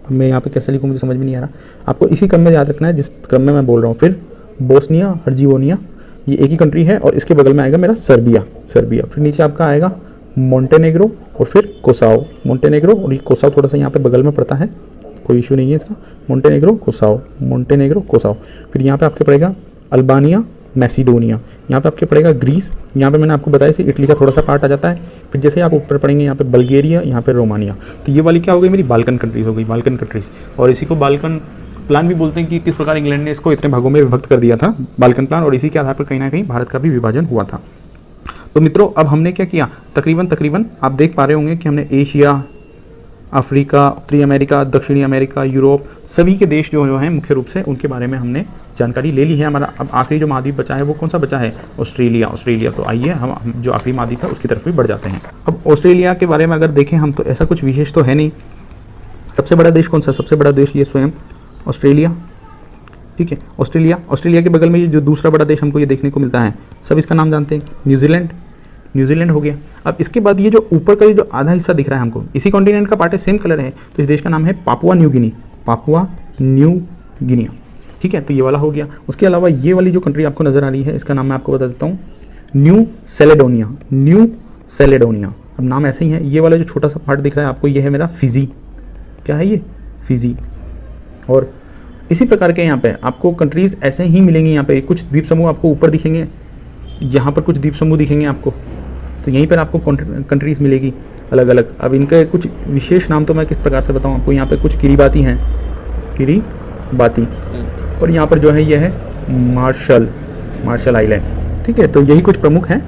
Speaker 1: मैं यहाँ पे कैसे लिखूँ मुझे समझ में नहीं आ रहा, आपको इसी क्रम में याद रखना है जिस क्रम में मैं बोल रहा हूँ। फिर बोस्निया हर्जिगोविना, ये एक ही कंट्री है। और इसके बगल में आएगा मेरा सर्बिया। फिर नीचे आपका आएगा मोंटेनेग्रो और फिर कोसाओ। और ये कोसाओ थोड़ा सा यहाँ पे बगल में पड़ता है, कोई इशू नहीं है इसका। मोंटेनेग्रो कोसाओ। फिर यहाँ पे आपके पड़ेगा अल्बानिया, मैसिडोनिया। यहाँ पे आपके पड़ेगा ग्रीस। यहाँ पे मैंने आपको बताया कि इटली का थोड़ा सा पार्ट आ जाता है। फिर जैसे आप ऊपर पढ़ेंगे यहाँ पे बल्गेरिया, यहाँ पे रोमानिया। तो ये वाली क्या हो गई मेरी बाल्कन कंट्रीज हो गई, बाल्कन कंट्रीज। और इसी को बाल्कन प्लान भी बोलते हैं कि किस प्रकार इंग्लैंड ने इसको इतने भागों में विभक्त कर दिया था, बाल्कन प्लान। और इसी के आधार पर कहीं ना कहीं भारत का भी विभाजन हुआ था। तो मित्रों अब हमने क्या किया, तकरीबन आप देख पा रहे होंगे कि हमने एशिया, अफ्रीका, उत्तरी अमेरिका, दक्षिणी अमेरिका, यूरोप, सभी के देश जो हैं मुख्य रूप से उनके बारे में हमने जानकारी ले ली है। हमारा अब आखिरी जो महाद्वीप बचा है वो कौन सा बचा है, ऑस्ट्रेलिया। तो आइए हम जो आखिरी महाद्वीप है उसकी तरफ भी बढ़ जाते हैं। अब ऑस्ट्रेलिया के बारे में अगर देखें हम तो ऐसा कुछ विशेष तो है नहीं। सबसे बड़ा देश कौन सा, सबसे बड़ा देश ये स्वयं ऑस्ट्रेलिया। ठीक है, ऑस्ट्रेलिया के बगल में ये जो दूसरा बड़ा देश हमको ये देखने को मिलता है, सब इसका नाम जानते हैं, न्यूजीलैंड हो गया। अब इसके बाद ये जो ऊपर का ये जो आधा हिस्सा दिख रहा है हमको, इसी कॉन्टिनेंट का पार्ट है, सेम कलर है। तो इस देश का नाम है पापुआ न्यू गिनिया। ठीक है, तो ये वाला हो गया। उसके अलावा ये वाली जो कंट्री आपको नजर आ रही है इसका नाम मैं आपको बता देता हूँ, न्यू सेलेडोनिया। अब नाम ऐसे ही है। ये वाला जो छोटा सा पार्ट दिख रहा है आपको, ये है मेरा फिजी। क्या है ये, फिजी। और इसी प्रकार के यहाँ पे आपको कंट्रीज ऐसे ही मिलेंगी। यहाँ पे कुछ द्वीप समूह आपको ऊपर दिखेंगे, यहाँ पर कुछ द्वीप समूह दिखेंगे आपको। तो यहीं पर आपको कंट्रीज मिलेगी अलग अलग। अब इनके कुछ विशेष नाम तो मैं किस प्रकार से बताऊँ आपको। यहाँ पे कुछ किरीबाती हैं, और यहाँ पर जो है ये है मार्शल आइलैंड। ठीक है, तो यही कुछ प्रमुख हैं।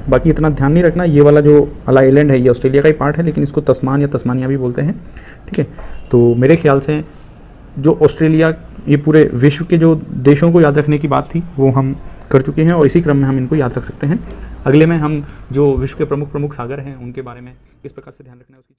Speaker 1: बाकी इतना ध्यान नहीं रखना। ये वाला जो आइलैंड है ये ऑस्ट्रेलिया का ही पार्ट है, लेकिन इसको तस्मान या तस्मानिया भी बोलते हैं। ठीक है, तो मेरे ख्याल से जो ऑस्ट्रेलिया, ये पूरे विश्व के जो देशों को याद रखने की बात थी वो हम कर चुके हैं, और इसी क्रम में हम इनको याद रख सकते हैं। अगले में हम जो विश्व के प्रमुख सागर हैं उनके बारे में किस प्रकार से ध्यान रखना है उसकी